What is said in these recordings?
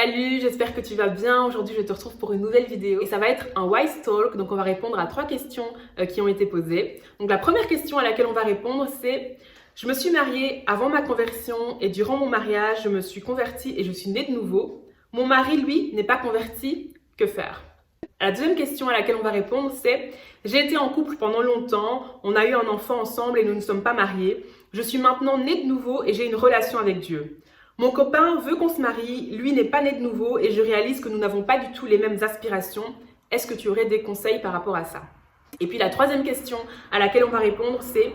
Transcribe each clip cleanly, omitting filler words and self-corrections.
Salut, j'espère que tu vas bien. Aujourd'hui, je te retrouve pour une nouvelle vidéo et ça va être un Wise Talk. Donc, on va répondre à 3 questions qui ont été posées. Donc, la première question à laquelle on va répondre, c'est: je me suis mariée avant ma conversion et durant mon mariage, je me suis convertie et je suis née de nouveau. Mon mari, lui, n'est pas converti. Que faire? La deuxième question à laquelle on va répondre, c'est: j'ai été en couple pendant longtemps, on a eu un enfant ensemble et nous ne sommes pas mariés. Je suis maintenant née de nouveau et j'ai une relation avec Dieu. Mon copain veut qu'on se marie, lui n'est pas né de nouveau et je réalise que nous n'avons pas du tout les mêmes aspirations. Est-ce que tu aurais des conseils par rapport à ça? Et puis la troisième question à laquelle on va répondre, c'est: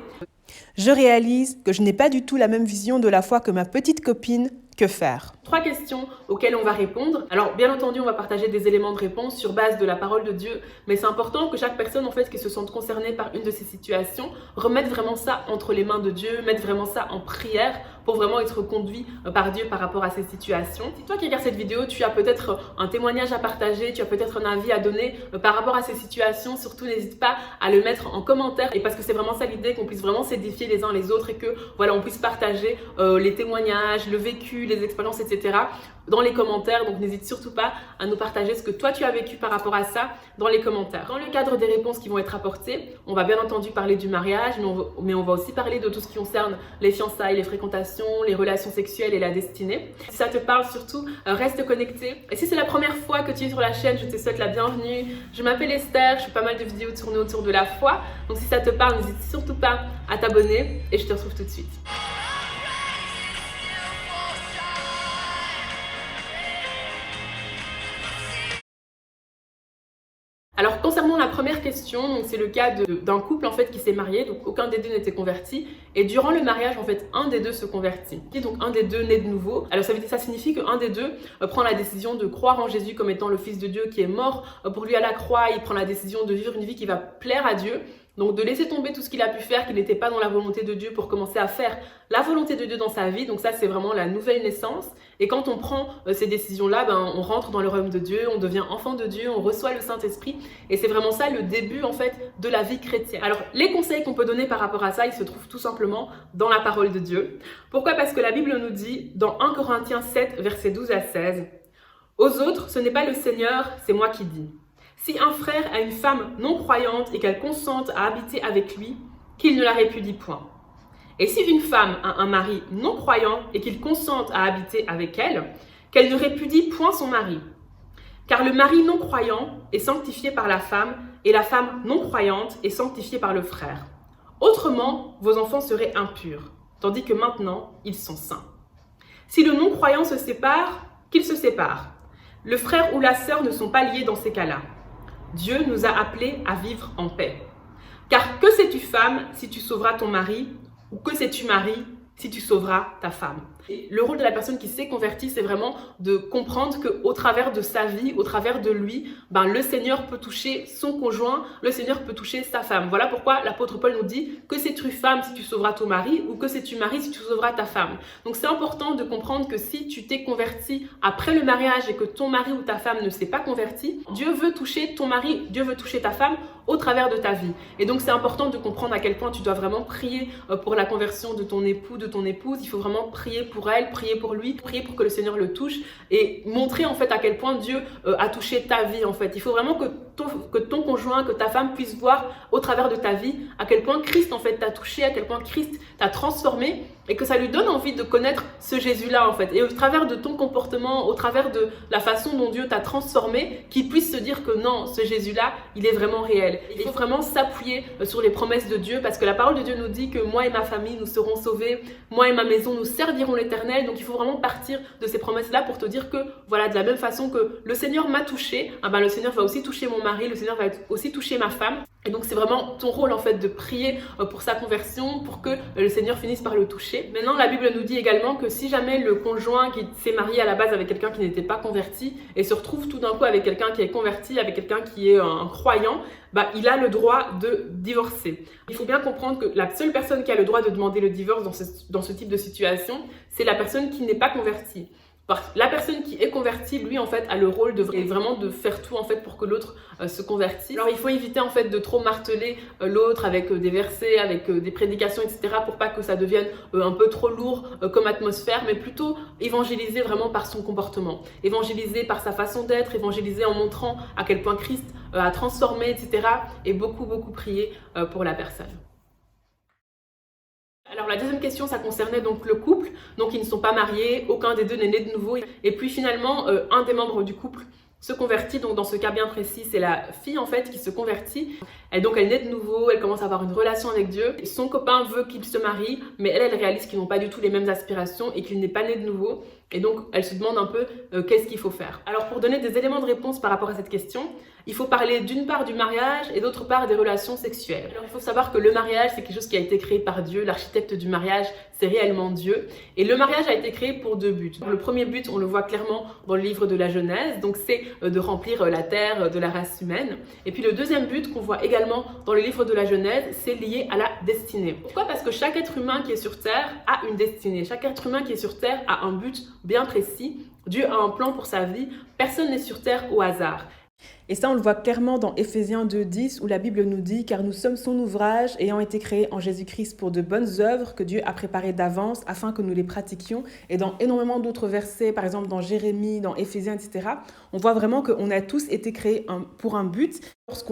je réalise que je n'ai pas du tout la même vision de la foi que ma petite copine. Que faire? 3 questions auxquelles on va répondre. Alors, bien entendu, on va partager des éléments de réponse sur base de la parole de Dieu, mais c'est important que chaque personne, en fait, qui se sente concernée par une de ces situations, remette vraiment ça entre les mains de Dieu, mette vraiment ça en prière pour vraiment être conduit par Dieu par rapport à ces situations. Si toi qui regardes cette vidéo, tu as peut-être un témoignage à partager, tu as peut-être un avis à donner par rapport à ces situations, surtout n'hésite pas à le mettre en commentaire, et parce que c'est vraiment ça l'idée, qu'on puisse vraiment s'édifier les uns les autres et que voilà, on puisse partager les témoignages, le vécu, les expériences, etc. dans les commentaires. Donc n'hésite surtout pas à nous partager ce que toi tu as vécu par rapport à ça dans les commentaires. Dans le cadre des réponses qui vont être apportées, on va bien entendu parler du mariage, mais on va aussi parler de tout ce qui concerne les fiançailles, les fréquentations, les relations sexuelles et la destinée. Si ça te parle, surtout, reste connecté. Et si c'est la première fois que tu es sur la chaîne, je te souhaite la bienvenue. Je m'appelle Esther, je fais pas mal de vidéos tournées autour de la foi. Donc si ça te parle, n'hésite surtout pas à t'abonner et je te retrouve tout de suite. Alors concernant la première question, c'est le cas d'un couple en fait qui s'est marié, donc aucun des deux n'était converti, et durant le mariage en fait un des deux se convertit, donc un des deux naît de nouveau. Alors ça signifie qu'un des deux prend la décision de croire en Jésus comme étant le Fils de Dieu qui est mort pour lui à la croix. Il prend la décision de vivre une vie qui va plaire à Dieu. Donc de laisser tomber tout ce qu'il a pu faire, qui n'était pas dans la volonté de Dieu, pour commencer à faire la volonté de Dieu dans sa vie. Donc ça, c'est vraiment la nouvelle naissance. Et quand on prend ces décisions-là, on rentre dans le royaume de Dieu, on devient enfant de Dieu, on reçoit le Saint-Esprit. Et c'est vraiment ça le début en fait de la vie chrétienne. Alors les conseils qu'on peut donner par rapport à ça, ils se trouvent tout simplement dans la parole de Dieu. Pourquoi? Parce que la Bible nous dit dans 1 Corinthiens 7, versets 12 à 16, « Aux autres, ce n'est pas le Seigneur, c'est moi qui dis. Si un frère a une femme non-croyante et qu'elle consente à habiter avec lui, qu'il ne la répudie point. Et si une femme a un mari non-croyant et qu'il consente à habiter avec elle, qu'elle ne répudie point son mari. Car le mari non-croyant est sanctifié par la femme et la femme non-croyante est sanctifiée par le frère. Autrement, vos enfants seraient impurs, tandis que maintenant, ils sont saints. Si le non-croyant se sépare, qu'il se sépare. Le frère ou la sœur ne sont pas liés dans ces cas-là. Dieu nous a appelés à vivre en paix. Car que sais-tu, femme, si tu sauveras ton mari, ou que sais-tu, mari, si tu sauveras ta femme? Et le rôle de la personne qui s'est convertie, c'est vraiment de comprendre qu'au travers de sa vie, au travers de lui, le Seigneur peut toucher son conjoint, le Seigneur peut toucher sa femme. Voilà pourquoi l'apôtre Paul nous dit: que sais-tu, femme, si tu sauveras ton mari, ou que sais-tu, mari, si tu sauveras ta femme? Donc c'est important de comprendre que si tu t'es converti après le mariage et que ton mari ou ta femme ne s'est pas converti, Dieu veut toucher ton mari, Dieu veut toucher ta femme au travers de ta vie. Et donc c'est important de comprendre à quel point tu dois vraiment prier pour la conversion de ton époux, de ton épouse. Il faut vraiment prier pour elle, prier pour lui, prier pour que le Seigneur le touche et montrer en fait à quel point Dieu a touché ta vie en fait. Il faut vraiment que ton conjoint, que ta femme puisse voir au travers de ta vie à quel point Christ en fait t'a touché, à quel point Christ t'a transformé et que ça lui donne envie de connaître ce Jésus-là en fait. Et au travers de ton comportement, au travers de la façon dont Dieu t'a transformé, qu'il puisse se dire que non, ce Jésus-là, il est vraiment réel. Il faut vraiment s'appuyer sur les promesses de Dieu parce que la parole de Dieu nous dit que moi et ma famille, nous serons sauvés, moi et ma maison, nous servirons l'Éternel. Donc il faut vraiment partir de ces promesses-là pour te dire que voilà, de la même façon que le Seigneur m'a touché, le Seigneur va aussi toucher mon mari, le Seigneur va aussi toucher ma femme. Et donc c'est vraiment ton rôle en fait de prier pour sa conversion, pour que le Seigneur finisse par le toucher. Maintenant la Bible nous dit également que si jamais le conjoint qui s'est marié à la base avec quelqu'un qui n'était pas converti et se retrouve tout d'un coup avec quelqu'un qui est converti, avec quelqu'un qui est un croyant, il a le droit de divorcer. Il faut bien comprendre que la seule personne qui a le droit de demander le divorce dans ce type de situation, c'est la personne qui n'est pas convertie. La personne qui est convertie, lui, en fait, a le rôle de vraiment de faire tout, en fait, pour que l'autre se convertisse. Alors, il faut éviter, en fait, de trop marteler l'autre avec des versets, avec des prédications, etc., pour pas que ça devienne un peu trop lourd comme atmosphère, mais plutôt évangéliser vraiment par son comportement, évangéliser par sa façon d'être, évangéliser en montrant à quel point Christ a transformé, etc., et beaucoup prier pour la personne. Alors la deuxième question, ça concernait donc le couple, donc ils ne sont pas mariés, aucun des deux n'est né de nouveau, et puis finalement un des membres du couple se convertit, donc dans ce cas bien précis, c'est la fille en fait qui se convertit, elle naît de nouveau, elle commence à avoir une relation avec Dieu, son copain veut qu'il se marie, mais elle réalise qu'ils n'ont pas du tout les mêmes aspirations et qu'il n'est pas né de nouveau, et donc elle se demande un peu qu'est-ce qu'il faut faire. Alors pour donner des éléments de réponse par rapport à cette question, il faut parler d'une part du mariage et d'autre part des relations sexuelles. Alors il faut savoir que le mariage, c'est quelque chose qui a été créé par Dieu, l'architecte du mariage, c'est réellement Dieu. Et le mariage a été créé pour deux buts. Le premier but, on le voit clairement dans le livre de la Genèse, donc c'est de remplir la terre de la race humaine. Et puis le deuxième but qu'on voit également dans le livre de la Genèse, c'est lié à la destinée. Pourquoi? Parce que chaque être humain qui est sur terre a une destinée. Chaque être humain qui est sur terre a un but bien précis. Dieu a un plan pour sa vie. Personne n'est sur terre au hasard. Et ça, on le voit clairement dans Éphésiens 2:10 où la Bible nous dit « Car nous sommes son ouvrage, ayant été créés en Jésus-Christ pour de bonnes œuvres que Dieu a préparées d'avance afin que nous les pratiquions. » Et dans énormément d'autres versets, par exemple dans Jérémie, dans Éphésiens, etc., on voit vraiment qu'on a tous été créés pour un but.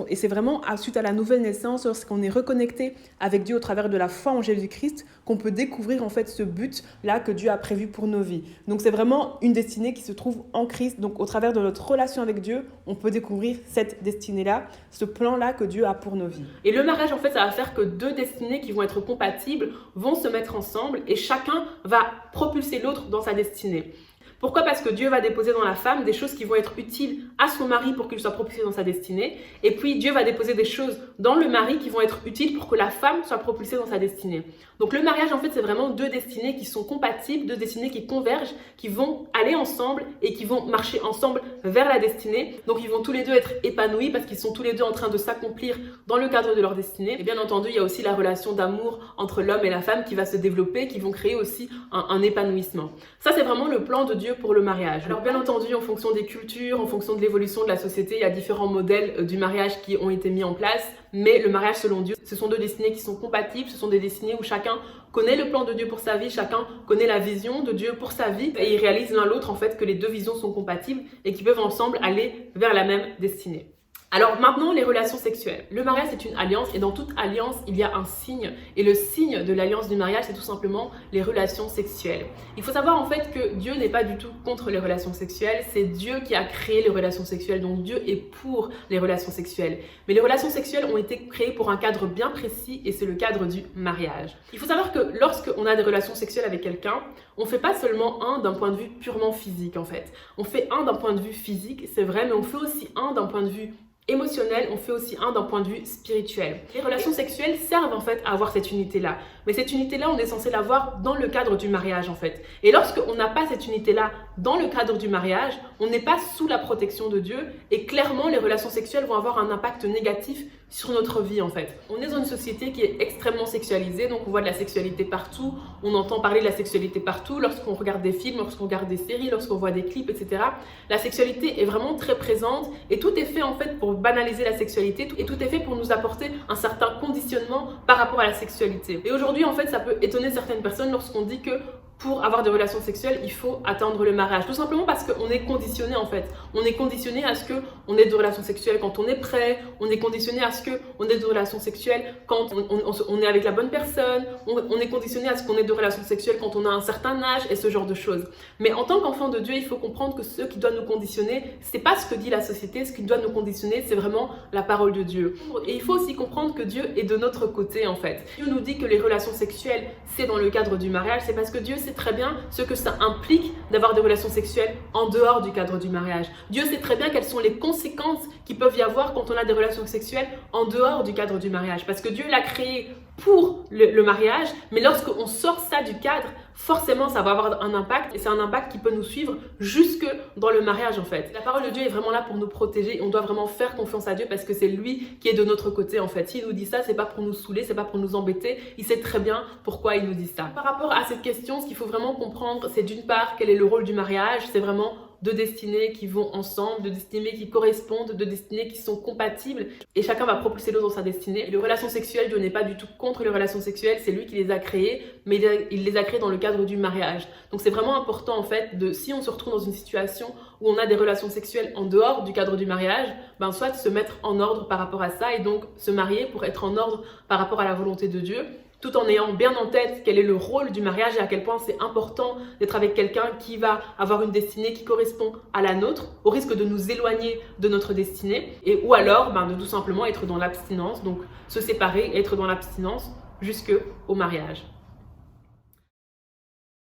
Et c'est vraiment suite à la nouvelle naissance, lorsqu'on est reconnecté avec Dieu au travers de la foi en Jésus-Christ, qu'on peut découvrir en fait ce but-là que Dieu a prévu pour nos vies. Donc c'est vraiment une destinée qui se trouve en Christ. Donc au travers de notre relation avec Dieu, on peut découvrir cette destinée-là, ce plan-là que Dieu a pour nos vies. Et le mariage, en fait, ça va faire que deux destinées qui vont être compatibles vont se mettre ensemble et chacun va propulser l'autre dans sa destinée. Pourquoi? Parce que Dieu va déposer dans la femme des choses qui vont être utiles à son mari pour qu'il soit propulsé dans sa destinée. Et puis Dieu va déposer des choses dans le mari qui vont être utiles pour que la femme soit propulsée dans sa destinée. Donc le mariage, en fait, c'est vraiment deux destinées qui sont compatibles, deux destinées qui convergent, qui vont aller ensemble et qui vont marcher ensemble vers la destinée. Donc ils vont tous les deux être épanouis parce qu'ils sont tous les deux en train de s'accomplir dans le cadre de leur destinée. Et bien entendu, il y a aussi la relation d'amour entre l'homme et la femme qui va se développer, qui vont créer aussi un épanouissement. Ça, c'est vraiment le plan de Dieu pour le mariage. Alors bien entendu, en fonction des cultures, en fonction de l'évolution de la société, il y a différents modèles du mariage qui ont été mis en place, mais le mariage selon Dieu, ce sont deux destinées qui sont compatibles, ce sont des destinées où chacun connaît le plan de Dieu pour sa vie, chacun connaît la vision de Dieu pour sa vie, et ils réalisent l'un l'autre en fait que les deux visions sont compatibles et qu'ils peuvent ensemble aller vers la même destinée. Alors maintenant, les relations sexuelles. Le mariage, c'est une alliance et dans toute alliance, il y a un signe. Et le signe de l'alliance du mariage, c'est tout simplement les relations sexuelles. Il faut savoir en fait que Dieu n'est pas du tout contre les relations sexuelles. C'est Dieu qui a créé les relations sexuelles. Donc Dieu est pour les relations sexuelles. Mais les relations sexuelles ont été créées pour un cadre bien précis et c'est le cadre du mariage. Il faut savoir que lorsqu'on a des relations sexuelles avec quelqu'un, on ne fait pas seulement un d'un point de vue purement physique en fait. On fait un d'un point de vue physique, c'est vrai, mais on fait aussi un d'un point de vue émotionnel, on fait aussi un d'un point de vue spirituel. Les relations sexuelles servent en fait à avoir cette unité-là. Mais cette unité-là, on est censé l'avoir dans le cadre du mariage en fait. Et lorsqu'on n'a pas cette unité-là dans le cadre du mariage, on n'est pas sous la protection de Dieu et clairement les relations sexuelles vont avoir un impact négatif sur notre vie en fait. On est dans une société qui est extrêmement sexualisée, donc on voit de la sexualité partout, on entend parler de la sexualité partout, lorsqu'on regarde des films, lorsqu'on regarde des séries, lorsqu'on voit des clips, etc. La sexualité est vraiment très présente et tout est fait en fait pour banaliser la sexualité et tout est fait pour nous apporter un certain conditionnement par rapport à la sexualité. Et aujourd'hui en fait ça peut étonner certaines personnes lorsqu'on dit que pour avoir des relations sexuelles, il faut attendre le mariage. Tout simplement parce qu'on est conditionné en fait. On est conditionné à ce qu'on ait des relations sexuelles quand on est prêt. On est conditionné à ce qu'on ait des relations sexuelles quand on est avec la bonne personne. On est conditionné à ce qu'on ait des relations sexuelles quand on a un certain âge et ce genre de choses. Mais en tant qu'enfant de Dieu, il faut comprendre que ce qui doit nous conditionner, c'est pas ce que dit la société. Ce qui doit nous conditionner, c'est vraiment la parole de Dieu. Et il faut aussi comprendre que Dieu est de notre côté en fait. Dieu nous dit que les relations sexuelles, c'est dans le cadre du mariage. C'est parce que Dieu sait très bien ce que ça implique d'avoir des relations sexuelles en dehors du cadre du mariage. Dieu sait très bien quelles sont les conséquences qu'il peuvent y avoir quand on a des relations sexuelles en dehors du cadre du mariage. Parce que Dieu l'a créé pour le mariage, mais lorsqu'on sort ça du cadre, forcément ça va avoir un impact et c'est un impact qui peut nous suivre jusque dans le mariage en fait. La parole de Dieu est vraiment là pour nous protéger et on doit vraiment faire confiance à Dieu parce que c'est lui qui est de notre côté en fait. S'il nous dit ça, c'est pas pour nous saouler, c'est pas pour nous embêter, il sait très bien pourquoi il nous dit ça. Par rapport à cette question, ce qu'il faut vraiment comprendre, c'est d'une part quel est le rôle du mariage, c'est vraiment deux destinées qui vont ensemble, deux destinées qui correspondent, deux destinées qui sont compatibles et chacun va propulser l'autre dans sa destinée. Et les relations sexuelles, Dieu n'est pas du tout contre les relations sexuelles, c'est lui qui les a créées, mais il les a créées dans le cadre du mariage. Donc c'est vraiment important en fait, si on se retrouve dans une situation où on a des relations sexuelles en dehors du cadre du mariage, soit se mettre en ordre par rapport à ça et donc se marier pour être en ordre par rapport à la volonté de Dieu, tout en ayant bien en tête quel est le rôle du mariage et à quel point c'est important d'être avec quelqu'un qui va avoir une destinée qui correspond à la nôtre, au risque de nous éloigner de notre destinée, ou alors de tout simplement être dans l'abstinence, donc se séparer et être dans l'abstinence jusqu'au mariage.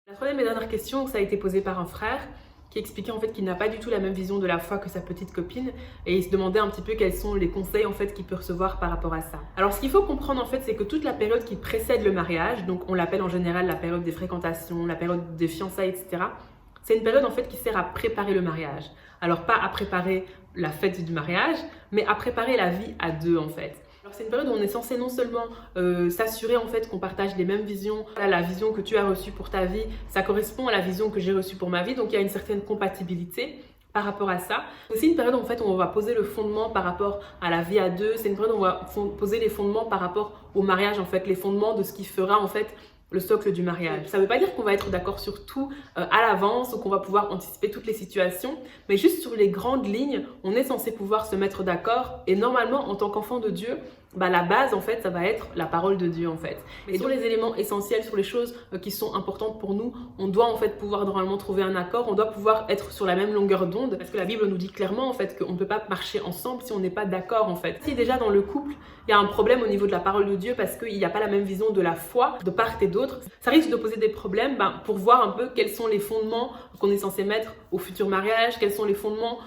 La troisième et dernière question, ça a été posée par un frère qui expliquait en fait qu'il n'a pas du tout la même vision de la foi que sa petite copine et il se demandait un petit peu quels sont les conseils en fait qu'il peut recevoir par rapport à ça. Alors ce qu'il faut comprendre en fait, c'est que toute la période qui précède le mariage, donc on l'appelle en général la période des fréquentations, la période des fiançailles, etc. C'est une période en fait qui sert à préparer le mariage. Alors pas à préparer la fête du mariage, mais à préparer la vie à deux en fait. C'est une période où on est censé non seulement s'assurer en fait qu'on partage les mêmes visions. La vision que tu as reçue pour ta vie, ça correspond à la vision que j'ai reçue pour ma vie, donc il y a une certaine compatibilité par rapport à ça. C'est aussi une période en fait où on va poser le fondement par rapport à la vie à deux. C'est une période où on va poser les fondements par rapport au mariage en fait, les fondements de ce qui fera en fait le socle du mariage. Ça ne veut pas dire qu'on va être d'accord sur tout à l'avance ou qu'on va pouvoir anticiper toutes les situations, mais juste sur les grandes lignes, on est censé pouvoir se mettre d'accord et normalement en tant qu'enfant de Dieu, la base en fait ça va être la parole de Dieu en fait. Et sur les éléments essentiels, sur les choses qui sont importantes pour nous, on doit en fait pouvoir normalement trouver un accord, on doit pouvoir être sur la même longueur d'onde parce que la Bible nous dit clairement en fait qu'on ne peut pas marcher ensemble si on n'est pas d'accord en fait. Si déjà dans le couple il y a un problème au niveau de la parole de Dieu parce qu'il n'y a pas la même vision de la foi de part et d'autre, ça risque de poser des problèmes pour voir un peu quels sont les fondements qu'on est censé mettre au futur mariage, quels sont les fondements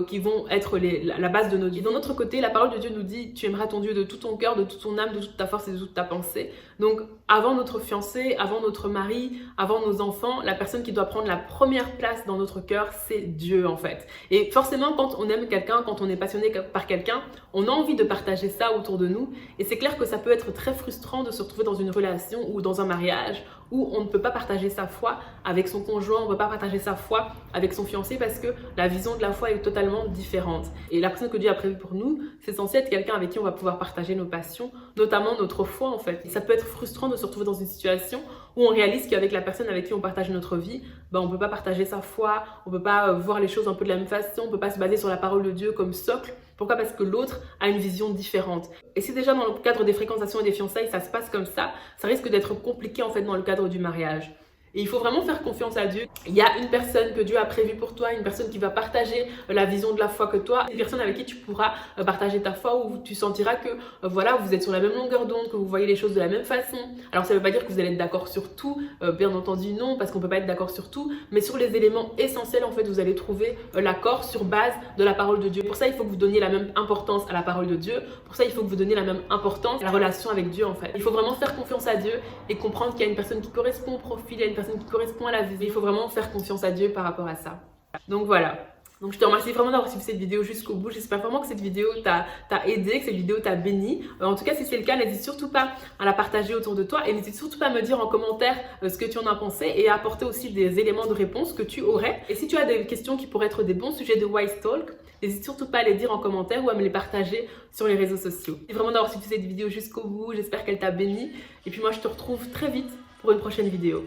qui vont être la base de notre vie. Et d'un autre côté, la parole de Dieu nous dit tu aimeras ton Dieu de tout ton cœur, de toute ton âme, de toute ta force et de toute ta pensée. Donc avant notre fiancé, avant notre mari, avant nos enfants, la personne qui doit prendre la première place dans notre cœur, c'est Dieu en fait. Et forcément quand on aime quelqu'un, quand on est passionné par quelqu'un, on a envie de partager ça autour de nous. Et c'est clair que ça peut être très frustrant de se retrouver dans une relation ou dans un mariage où on ne peut pas partager sa foi avec son conjoint, on ne peut pas partager sa foi avec son fiancé parce que la vision de la foi est totalement différente. Et la personne que Dieu a prévue pour nous, c'est censé être quelqu'un avec qui on va pouvoir partager nos passions, notamment notre foi en fait. Et ça peut être frustrant de se retrouver dans une situation où on réalise qu'avec la personne avec qui on partage notre vie, on ne peut pas partager sa foi, on ne peut pas voir les choses un peu de la même façon, on ne peut pas se baser sur la parole de Dieu comme socle. Pourquoi? Parce que l'autre a une vision différente. Et si déjà dans le cadre des fréquentations et des fiançailles, ça se passe comme ça risque d'être compliqué en fait dans le cadre du mariage. Et il faut vraiment faire confiance à Dieu. Il y a une personne que Dieu a prévue pour toi, une personne qui va partager la vision de la foi que toi, une personne avec qui tu pourras partager ta foi où tu sentiras que vous êtes sur la même longueur d'onde, que vous voyez les choses de la même façon. Alors ça ne veut pas dire que vous allez être d'accord sur tout, bien entendu non, parce qu'on ne peut pas être d'accord sur tout, mais sur les éléments essentiels en fait vous allez trouver l'accord sur base de la parole de Dieu. Pour ça il faut que vous donniez la même importance à la parole de Dieu, pour ça il faut que vous donniez la même importance à la relation avec Dieu en fait. Il faut vraiment faire confiance à Dieu et comprendre qu'il y a une personne qui correspond au profil, il y a une personne qui correspond à la vie. Il faut vraiment faire confiance à Dieu par rapport à ça. Donc voilà. Donc je te remercie vraiment d'avoir suivi cette vidéo jusqu'au bout. J'espère vraiment que cette vidéo t'a aidé, que cette vidéo t'a béni. En tout cas, si c'est le cas, n'hésite surtout pas à la partager autour de toi et n'hésite surtout pas à me dire en commentaire ce que tu en as pensé et à apporter aussi des éléments de réponse que tu aurais. Et si tu as des questions qui pourraient être des bons sujets de Wise Talk, n'hésite surtout pas à les dire en commentaire ou à me les partager sur les réseaux sociaux. Merci vraiment d'avoir suivi cette vidéo jusqu'au bout. J'espère qu'elle t'a béni. Et puis moi, je te retrouve très vite pour une prochaine vidéo.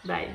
Bye.